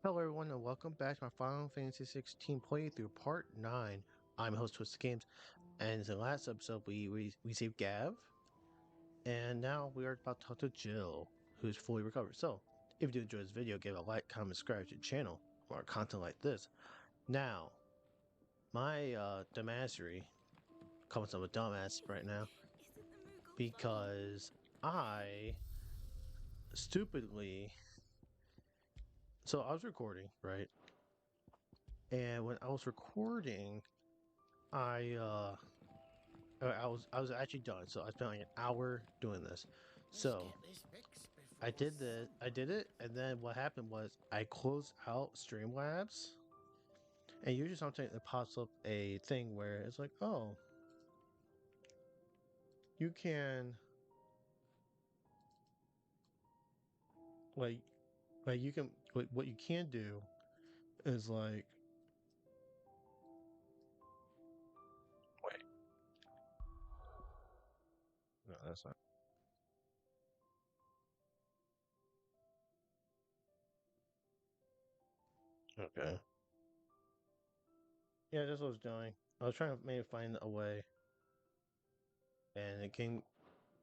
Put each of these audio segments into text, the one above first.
Hello everyone and welcome back to my Final Fantasy XVI playthrough part 9. I'm host Twisted Games, and in the last episode we saved Gav, and now we are about to talk to Jill, who's fully recovered. So, if you do enjoy this video, give it a like, comment, subscribe to the channel for more content like this. Now, my dumbassery comes up with dumbass right now because I stupidly so I was recording, right? And when I was recording, I I was actually done, so I spent like an hour doing this. Let's So get this fixed before I did it, and then what happened was I closed out Streamlabs, and usually sometimes it pops up a thing where it's like, oh, you can like you can what you can do is like wait, no, that's not okay. Yeah, that's what I was doing. I was trying to maybe find a way, and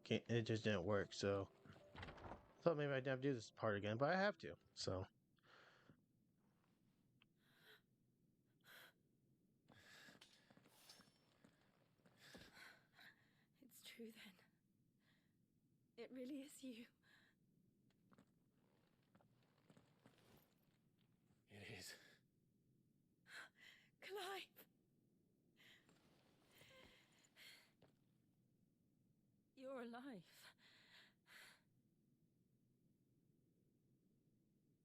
it just didn't work. So I thought maybe I'd have to do this part again, but I have to. So. It's true then. It really is you. it is. Clive! You're alive.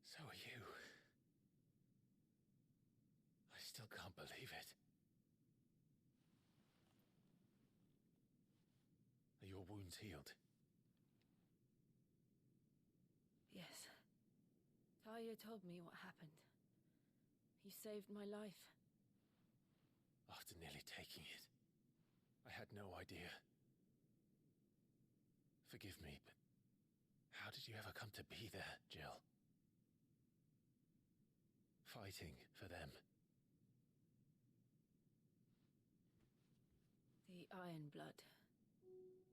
So are you. I still can't believe it. Are your wounds healed? Yes. Talia told me what happened. You saved my life. After nearly taking it, I had no idea. Forgive me, but how did you ever come to be there, Jill? Fighting for them. The Iron Blood.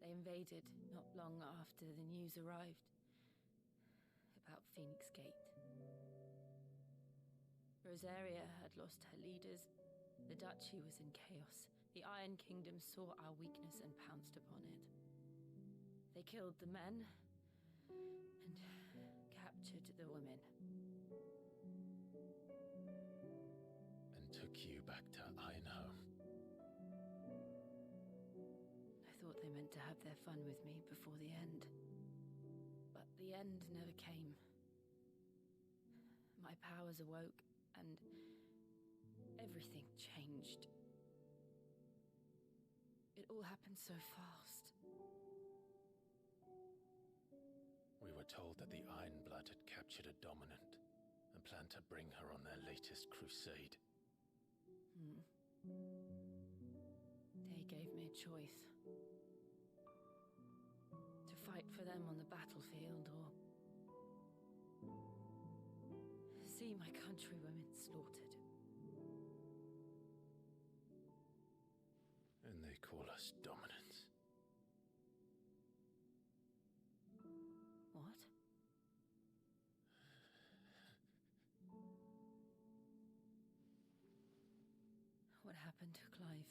They invaded not long after the news arrived about Phoenix Gate. Rosaria had lost her leaders. The Duchy was in chaos. The Iron Kingdom saw our weakness and pounced upon it. They killed the men and captured the women. And took you back to Ironhome. I thought they meant to have their fun with me before the end. But the end never came. My powers awoke, and everything changed. It all happened so fast. We were told that the Iron Blood had captured a dominant and planned to bring her on their latest crusade. They gave me a choice. To fight for them on the battlefield, or see my countrywomen slaughtered. And they call us dominants. What? What happened to Clive?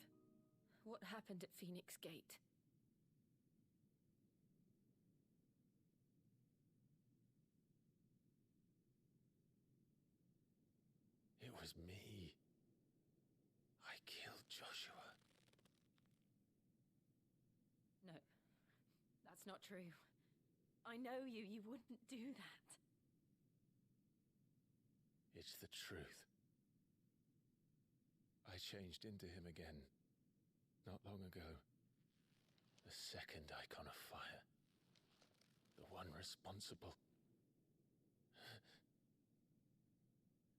What happened at Phoenix Gate? It was me. I killed Joshua. No, that's not true. I know you. You wouldn't do that. It's the truth. I changed into him again, not long ago. The second icon of fire. The one responsible.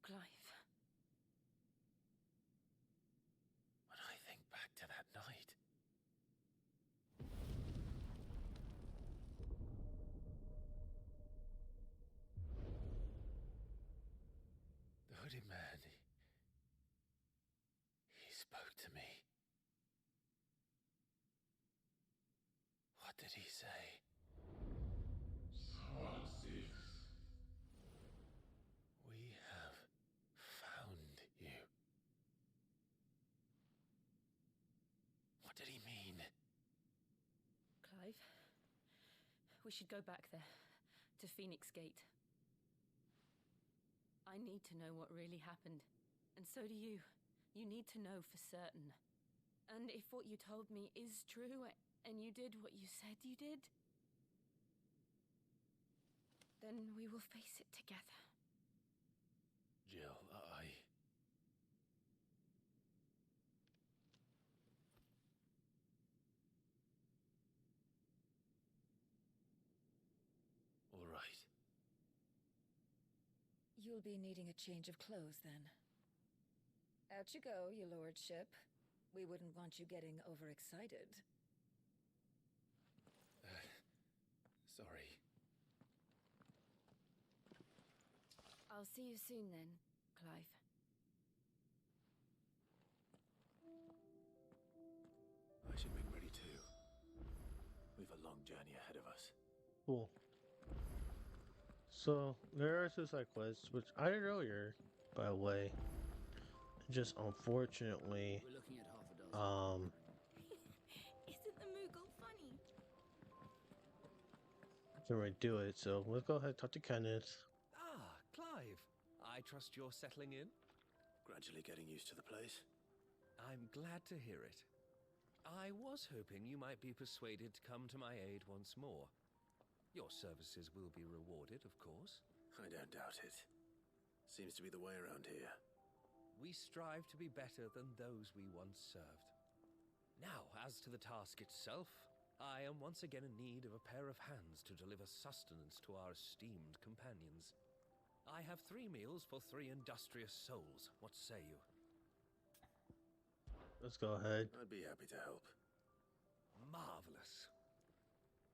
Clive. When I think back to that night, good man. He spoke to me. What did he say? XVI. We have found you. What did he mean? Clive, we should go back there, to Phoenix Gate. I need to know what really happened, and so do you. You need to know for certain. And if what you told me is true, and you did what you said you did, then we will face it together. Jill, all right. You'll be needing a change of clothes, then. Out you go, your lordship. We wouldn't want you getting overexcited. Sorry. I'll see you soon then, Clive. I should make ready too. We've a long journey ahead of us. Cool. So there are suicide quests, which I did earlier, by the way. Just unfortunately, We're looking at half a dozen. Isn't the Moogle funny? can't really do it. So let's go ahead and talk to Kenneth. Ah, Clive. I trust you're settling in? Gradually getting used to the place. I'm glad to hear it. I was hoping you might be persuaded to come to my aid once more. Your services will be rewarded, of course. I don't doubt it. Seems to be the way around here. We strive to be better than those we once served. Now, as to the task itself, I am once again in need of a pair of hands to deliver sustenance to our esteemed companions. I have 3 meals for 3 industrious souls. What say you? Let's go ahead. I'd be happy to help. Marvelous.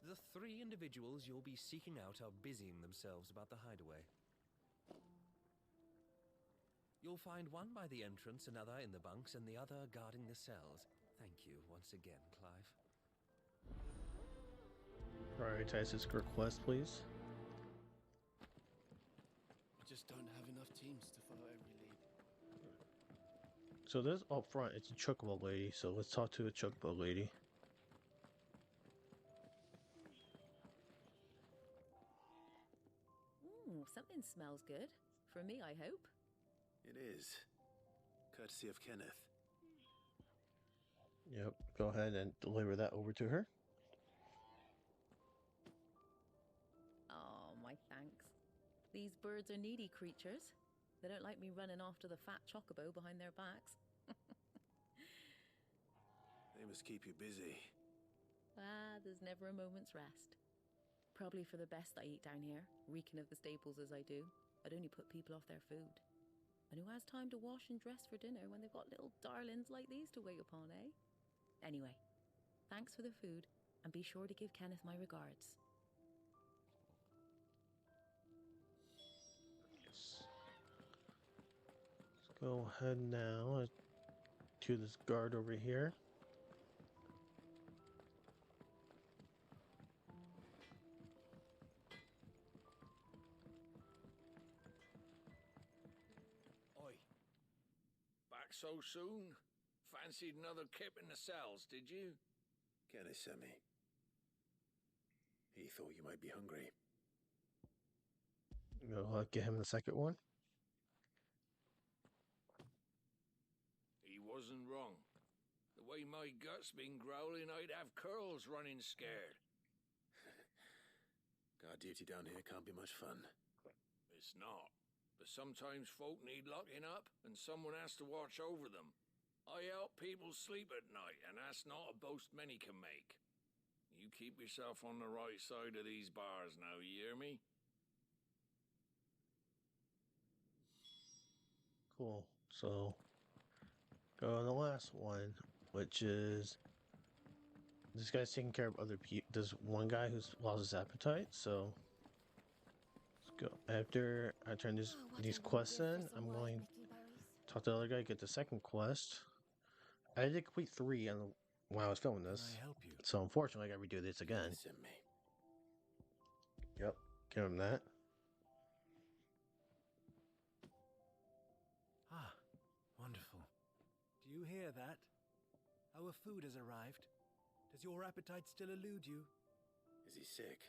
The 3 individuals you'll be seeking out are busying themselves about the hideaway. You'll find one by the entrance, another in the bunks, and the other guarding the cells. Thank you once again, Clive. Prioritize this request, please. We just don't have enough teams to follow every lead. So this up front, it's a chocobo lady. So let's talk to the chocobo lady. Ooh, something smells good. For me, I hope. It is. Courtesy of Kenneth. Yep. Go ahead and deliver that over to her. Oh, my thanks. These birds are needy creatures. They don't like me running after the fat chocobo behind their backs. They must keep you busy. Ah, there's never a moment's rest. Probably for the best I eat down here, reeking of the staples as I do. I'd only put people off their food. And who has time to wash and dress for dinner when they've got little darlings like these to wait upon, eh? Anyway, thanks for the food, and be sure to give Kenneth my regards. Let's go ahead now to this guard over here. Oi. Back so soon? Fancied another kip in the cells, did you? Kenneth sent me. He thought you might be hungry. Go get him the second one. He wasn't wrong. The way my gut's been growling, I'd have curls running scared. Guard duty down here can't be much fun. It's not. But sometimes folk need locking up, and someone has to watch over them. I help people sleep at night, and that's not a boast many can make. You keep yourself on the right side of these bars now, you hear me? Cool. So go on the last one, which is this guy's taking care of other people. There's one guy who's lost his appetite, so let's Go after I turn these quests in. I'm going to talk to the other guy, get the second quest. I did complete 3 when I was filming Can this, I help you? so unfortunately I gotta redo this again. Listen me. Yep, give him that. Ah, wonderful. Do you hear that? Our food has arrived. Does your appetite still elude you? Is he sick?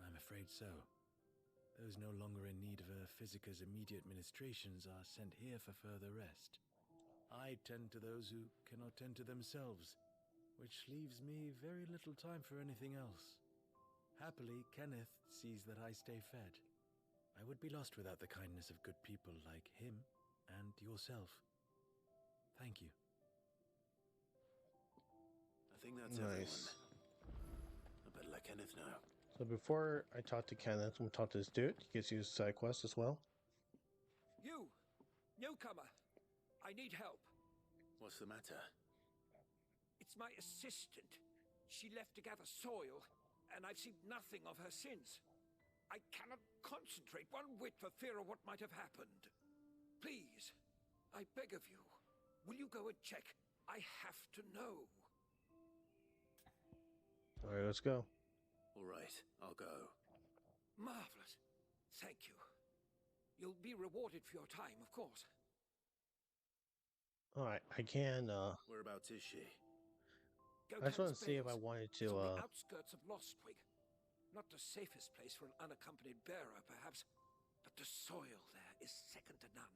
I'm afraid so. Those no longer in need of a physicker's immediate ministrations are sent here for further rest. I tend to those who cannot tend to themselves, which leaves me very little time for anything else. Happily, Kenneth sees that I stay fed. I would be lost without the kindness of good people like him and yourself. Thank you. I think that's Nice. everyone. I better let Kenneth know. So before I talk to Kenneth, I'm gonna talk to this dude. He gets you a side quest as well. You! Newcomer! I need help. What's the matter? It's my assistant. She left to gather soil, and I've seen nothing of her since. I cannot concentrate one whit for fear of what might have happened. Please, I beg of you, will you go and check? I have to know. Alright, let's go. All right, I'll go. Marvelous. Thank you. You'll be rewarded for your time, of course. Alright, I can, Whereabouts is she? I just want to see if I wanted It's on to, the outskirts of Lostwig. Not the safest place for an unaccompanied bearer, perhaps, but the soil there is second to none.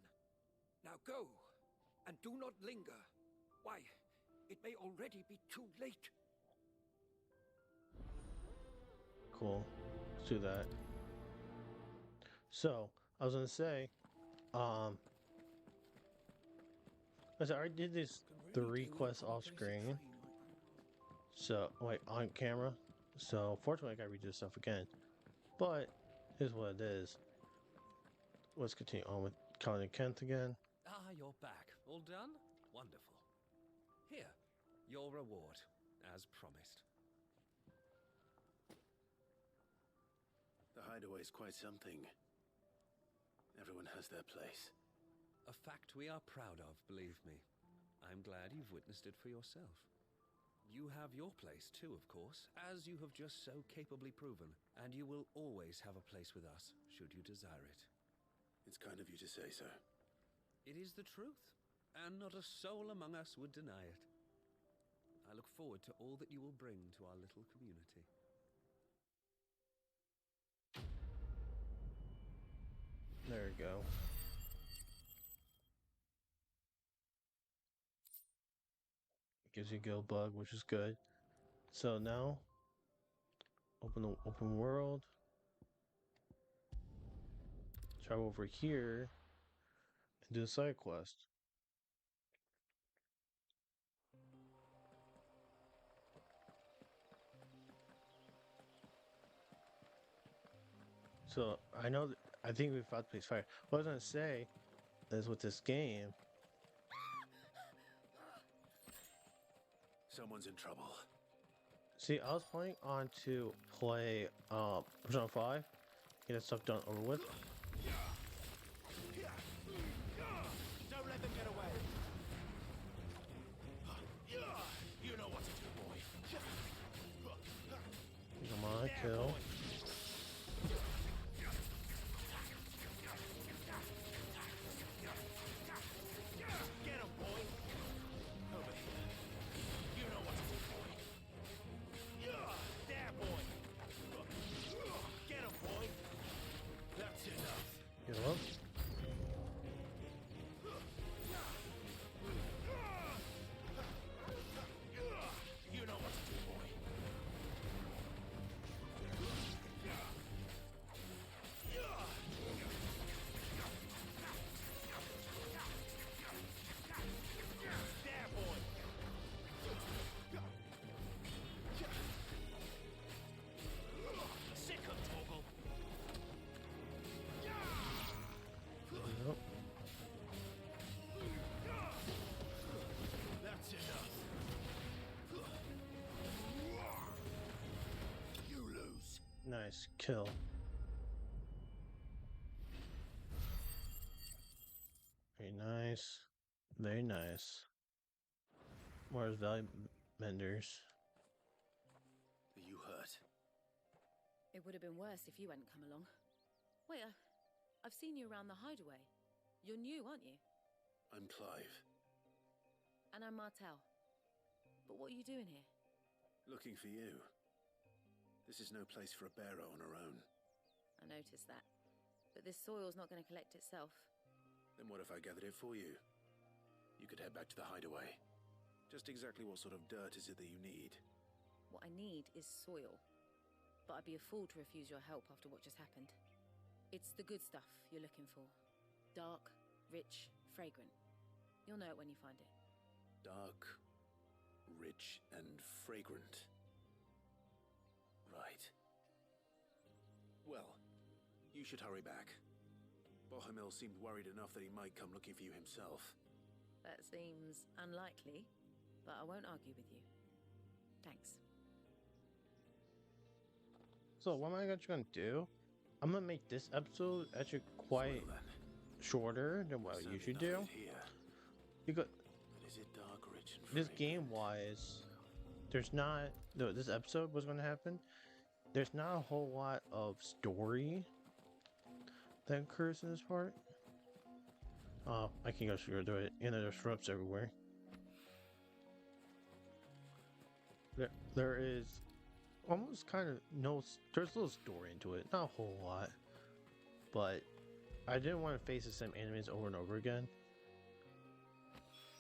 Now go, and do not linger. Why, it may already be too late. Cool. Let's do that. So, I was gonna say, I already did these 3 quests off screen. So, wait, on camera. So, fortunately, I gotta redo stuff again. But, here's what it is. Let's continue on with Colin and Kent again. Ah, you're back. All done? Wonderful. Here, your reward, as promised. The hideaway's quite something. Everyone has their place. A fact we are proud of, believe me. I'm glad you've witnessed it for yourself. You have your place too, of course, as you have just so capably proven, and you will always have a place with us, should you desire it. It's kind of you to say so. It is the truth, and not a soul among us would deny it. I look forward to all that you will bring to our little community. There we go. Gives you a guild bug, which is good. So now, open world. Travel over here and do a side quest. So I know I think we found place fire. What I was gonna say is with this game. Someone's in trouble. See, I was planning on to play Persona 5, get that stuff done over with. Don't let them get away. You know what to do, boy. Come on, kill. Get him, boy. Over here. You know what to do, boy. There, boy. Get him, boy. That's enough. Get up. You know what to do, boy. There, boy. Sick of Toggle. Yep. That's enough. You lose. Nice kill. Nice. Very nice. More value menders. Are you hurt? It would have been worse if you hadn't come along. Wait, I've seen you around the hideaway. You're new, aren't you? I'm Clive. And I'm Martel. But what are you doing here? Looking for you. This is no place for a bearer on her own. I noticed that. But this soil's not going to collect itself. Then what if I gathered it for you? You could head back to the hideaway. Just exactly what sort of dirt is it that you need? What I need is soil. But I'd be a fool to refuse your help after what just happened. It's the good stuff you're looking for. Dark, rich, fragrant. You'll know it when you find it. Dark, rich, and fragrant. Right. Well, you should hurry back. Bohemil seemed worried enough that he might come looking for you himself. That seems unlikely, but I won't argue with you. Thanks. So what am I actually gonna do? I'm gonna make this episode actually quite Well, then. shorter than what I Certainly usually enough do. of it here. Because But is it dark, rich, and this fragrant? game wise, there's not no this episode was gonna happen. There's not a whole lot of story that occurs in this part. Oh, I can go through it. You know, there's shrubs everywhere. There is almost kind of no. There's a little story into it, not a whole lot, but I didn't want to face the same enemies over and over again.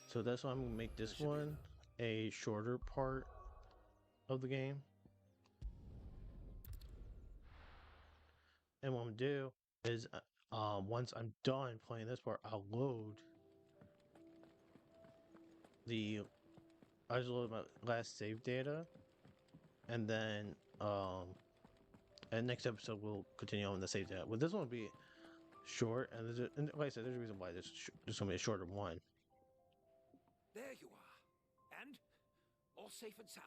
So that's why I'm gonna make this one a shorter part of the game. And what I'm gonna do is, once I'm done playing this part, I'll load the. I just load my last save data, and then and next episode we'll continue on the save data. Well, this one will be short, and like I said, there's a reason why this gonna be a shorter one. There you are. And all safe and sound.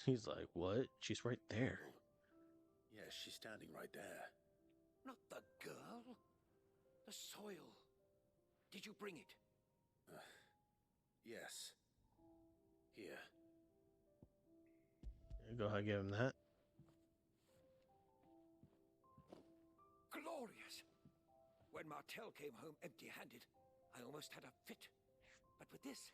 He's like, "What? She's right there." Yes, she's standing right there. Not the girl. The soil. Did you bring it? Yes. Here. Go ahead, give him that. Glorious! When Martel came home empty-handed, I almost had a fit. But with this,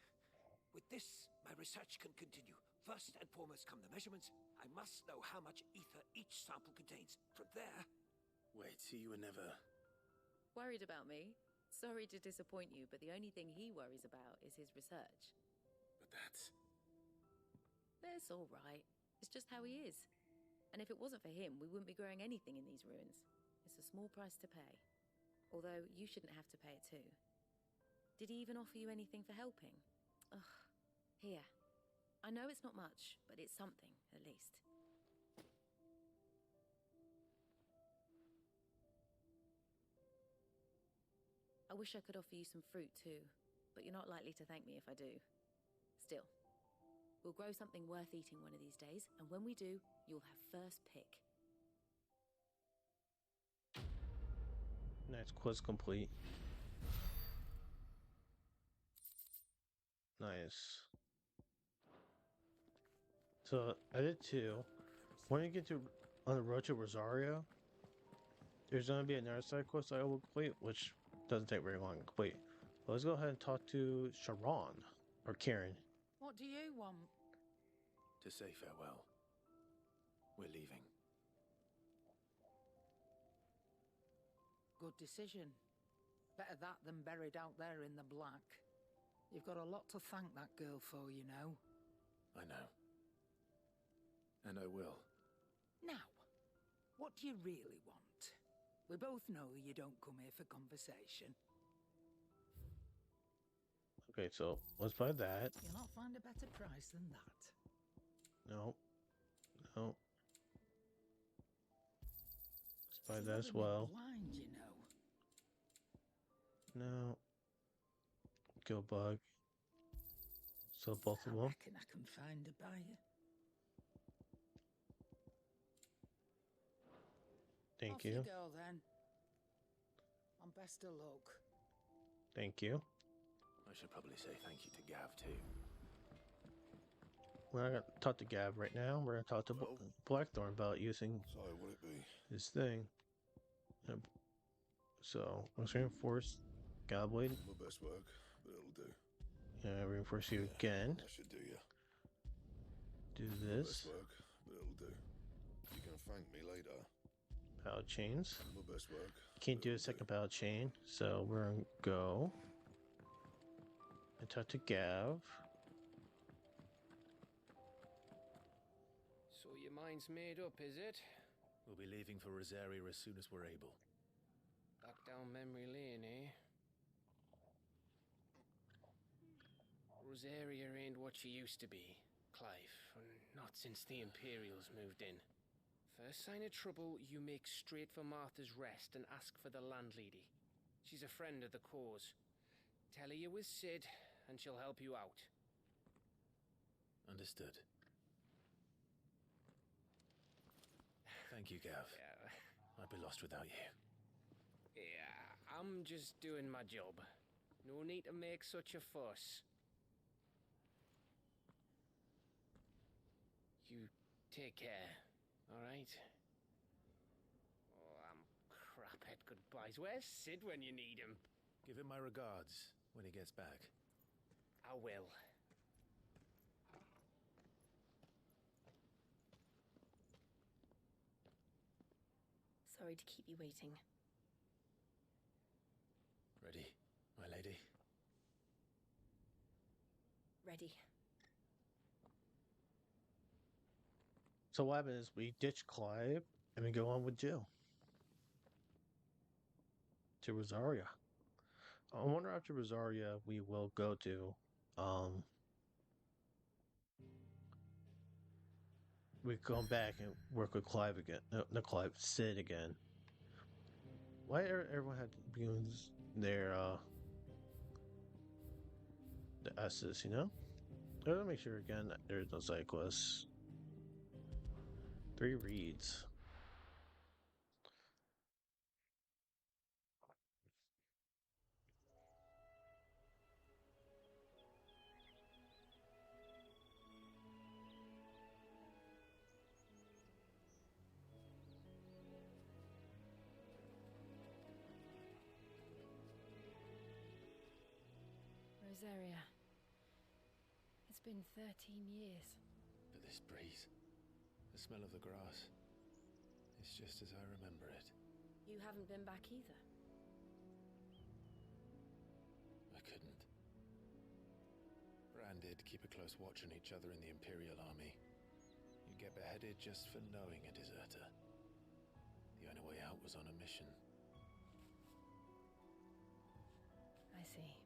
my research can continue. First and foremost come the measurements. I must know how much ether each sample contains. From there... Wait, so you were never... Worried about me? Sorry to disappoint you, but the only thing he worries about is his research. But that's... That's all right. It's just how he is. And if it wasn't for him, we wouldn't be growing anything in these ruins. It's a small price to pay. Although, you shouldn't have to pay it too. Did he even offer you anything for helping? Ugh. Here. I know it's not much, but it's something, at least. I wish I could offer you some fruit too, but you're not likely to thank me if I do. Still, we'll grow something worth eating one of these days, and when we do, you'll have first pick. Nice, quest complete. Nice. So I did two. When you get to on the road to Rosario, there's gonna be another side quest I will complete, which doesn't take very long to complete. But let's go ahead and talk to Sharon or Karen. What do you want? To say farewell. We're leaving. Good decision. Better that than buried out there in the black. You've got a lot to thank that girl for, you know. I know. And I will. Now, what do you really want? We both know you don't come here for conversation. Okay, so let's buy that. You'll not find a better price than that. No. No. Let's buy It's that as leaving me well. blind, you know. No. Kill bug. Sell both of I them. reckon I can find a buyer. Thank Off you. go then. and best of luck. Thank you. I should probably say thank you to Gav, too. We're not gonna talk to Gav right now. We're gonna talk to Well? Blackthorn about using So, will it be? his thing. Yep. So let's reinforce Godblade. My best work, but it'll do. Yeah, reinforce you again. That should do you. Do My this. best work, but it'll do. You can thank me later. Pallet chains. My best work. Can't but do a it'll second pallet chain, so we're gonna go and talk to Gav. So your mind's made up, is it? We'll be leaving for Rosaria as soon as we're able. Back down memory lane, eh? Rosaria ain't what she used to be, Clive. Not since the Imperials moved in. First sign of trouble, you make straight for Martha's Rest and ask for the landlady. She's a friend of the cause. Tell her you was Sid, and she'll help you out. Understood. Thank you, Gav. Yeah. I'd be lost without you. Yeah, I'm just doing my job. No need to make such a fuss. You take care, alright? Oh, I'm crap at goodbyes. Where's Sid when you need him? Give him my regards when he gets back. I will. Sorry to keep you waiting. Ready, my lady? Ready. So what happens is we ditch Clive and we go on with Jill to Rosaria. I wonder after Rosaria we will go to we go back and work with Clive again. No, not Clive, Sid again. Why everyone had to use their the S's, you know? I gotta make sure again that there's no side quests. 3 reads. Rosaria. It's been 13 years. But this breeze, the smell of the grass, it's just as I remember it. You haven't been back either. I couldn't. Bran did keep a close watch on each other in the Imperial Army. You get beheaded just for knowing a deserter. The only way out was on a mission. I see.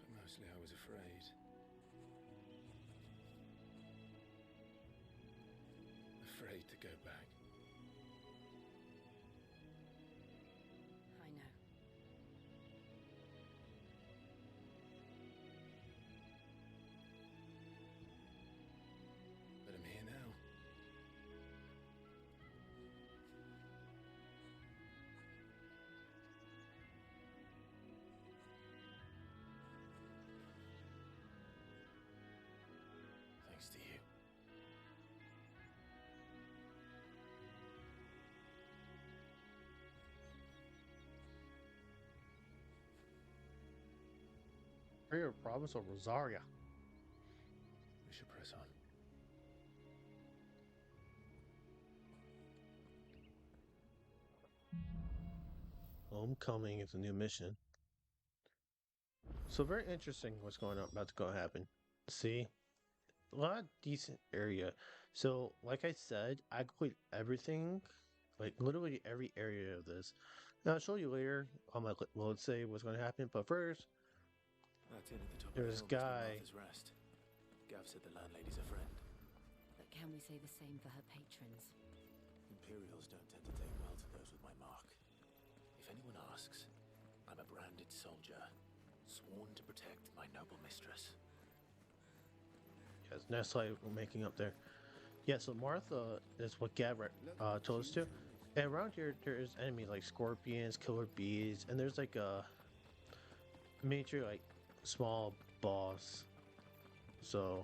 But mostly I was afraid. Afraid to go back. I know. But I'm here now. Thanks to you. Imperial province of Rosaria. We should press on. Homecoming is a new mission. So very interesting what's going on about to go happen. See? A lot of decent area. So like I said, I complete everything. Like literally every area of this. Now I'll show you later on my load save what's gonna happen, but first That inn at the top there's of the hill must be guy. Martha's Rest. Gav said the landlady's a friend. But can we say the same for her patrons? Imperials don't tend to take well to those with my mark. If anyone asks, I'm a branded soldier, sworn to protect my noble mistress. Yes, next slide we're making up there. Yeah, so Martha is what Gab told us to. And around here, there is enemies like scorpions, killer bees, and there's like a miniature, like small boss. So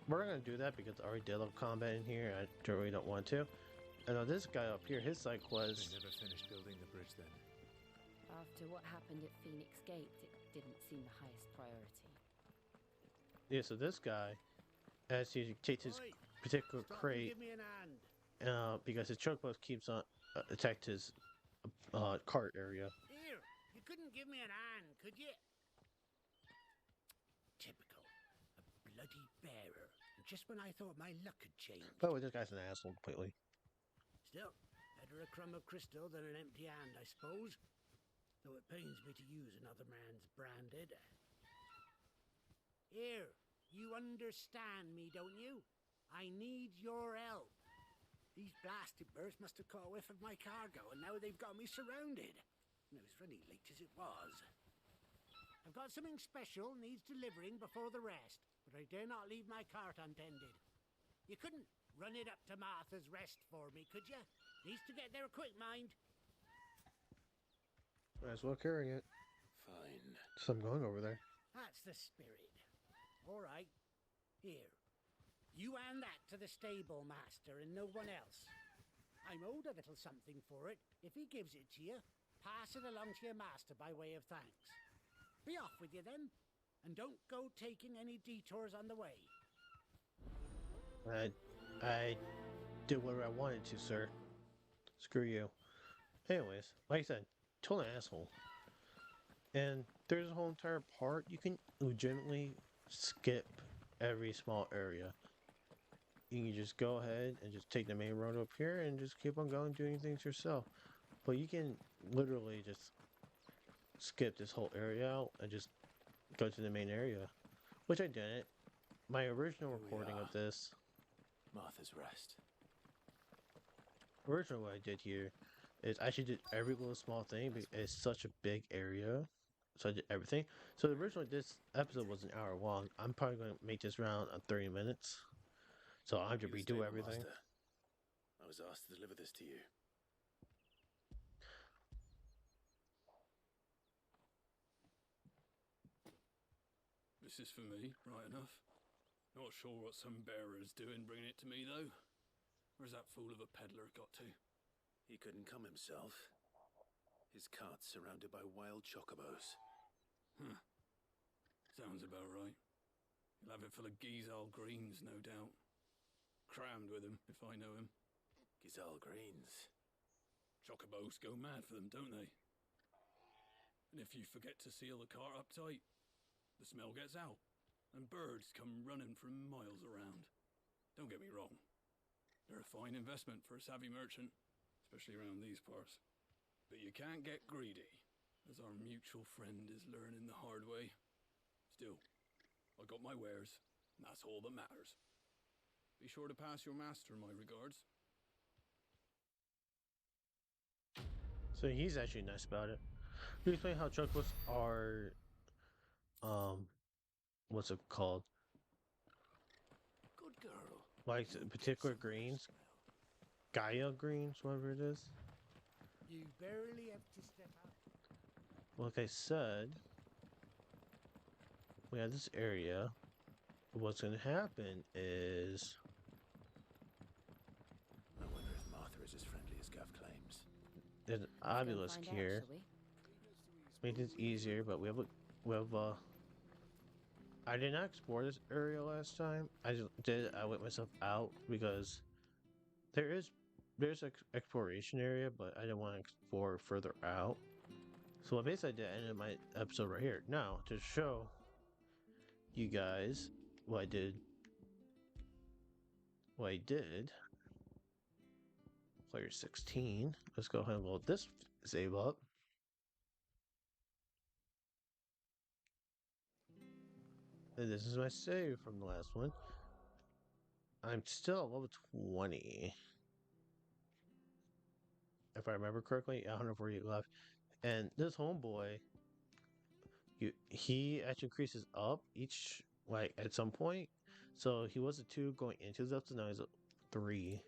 we're gonna do that because I already did a little combat in here. I really don't want to. And now this guy up here, his side quest. They never finished building the bridge then. After what happened at Phoenix Gate, it didn't seem the highest priority. Yeah, so this guy, as he takes his particular crate, Give me an hand. because his choke bus keeps on attacked his cart area. Here, you couldn't give me an hand, could you? Typical. A bloody bearer. Just when I thought my luck had changed. By the way, this guy's an asshole completely. Still, better a crumb of crystal than an empty hand, I suppose. Though it pains me to use another man's branded. Here, you understand me, don't you? I need your help. These blasted birds must have caught a whiff of my cargo, and now they've got me surrounded. And it was funny late as it was. I've got something special needs delivering before the rest, but I dare not leave my cart untended. You couldn't run it up to Martha's Rest for me, could you? Needs to get there quick, mind. Might as well carry it. Fine. So I'm going over there. That's the spirit. All right. Here. You hand that to the stable master and no one else. I'm owed a little something for it. If he gives it to you, pass it along to your master by way of thanks. Be off with you then, and don't go taking any detours on the way. I did whatever I wanted to, sir. Screw you. Anyways, like I said, total asshole. And there's a whole entire part you can legitimately skip every small area. You can just go ahead and just take the main road up here and just keep on going doing things yourself. But you can literally just skip this whole area out and just go to the main area, which I didn't. My original recording of this, Martha's Rest. originally what I did here is I actually did every little small thing because it's such a big area. So I did everything. So originally this episode was an hour long. I'm probably going to make this round on 30 minutes. So I have to You the redo stable everything. master. I was asked to deliver this to you. This is for me, right enough. Not sure what some bearer's doing bringing it to me, though. Where's that fool of a peddler got to? He couldn't come himself. His cart's surrounded by wild chocobos. Huh. Sounds about right. He'll have it full of Gizal greens, no doubt. Crammed with him, if I know him. Gizal greens. Chocobos go mad for them, don't they? And if you forget to seal the cart up tight, the smell gets out, and birds come running from miles around. Don't get me wrong. They're a fine investment for a savvy merchant, especially around these parts. But you can't get greedy, as our mutual friend is learning the hard way. Still, I got my wares, and that's all that matters. Be sure to pass your master my regards. So he's actually nice about it. You explain how chocobos are, what's it called? Good girl. Like particular greens, Gaia greens, whatever it is. You barely have to step out. Like I said, we have this area. What's going to happen is, I wonder if Martha is as friendly as Gav claims. there's an Let's go obelisk find out, here. shall we? Make this easier, but we have I did not explore this area last time. I went myself out because there's exploration area, but I didn't want to explore further out. So what basically I did, I ended my episode right here. Now to show you guys what I did. Player 16. Let's go ahead and load this save up. And this is my save from the last one. I'm still at level 20. If I remember correctly, 148 left. And this homeboy, he actually increases up each, like, at some point. So he was a 2 going into this episode, now he's a 3.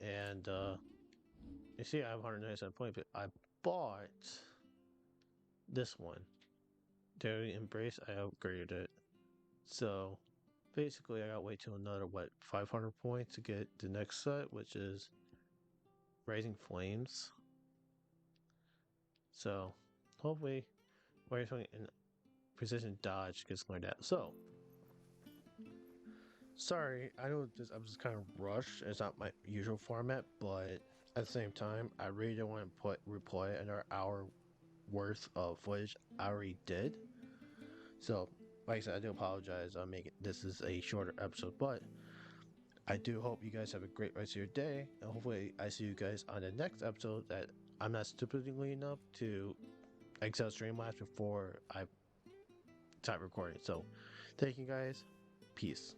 And you see I have 197 points, but I bought this one. Daily Embrace, I upgraded it. So basically I gotta wait till another 500 points to get the next set, which is Rising Flames. So hopefully Rising Flames and Precision Dodge gets learned out. So sorry, I know this episode's kind of rushed. It's not my usual format, but at the same time, I really don't want to replay another hour worth of footage I already did. So, like I said, I do apologize on making this is a shorter episode, but I do hope you guys have a great rest of your day, and hopefully I see you guys on the next episode that I'm not stupidly enough to exit Streamlabs before I start recording. So, thank you guys. Peace.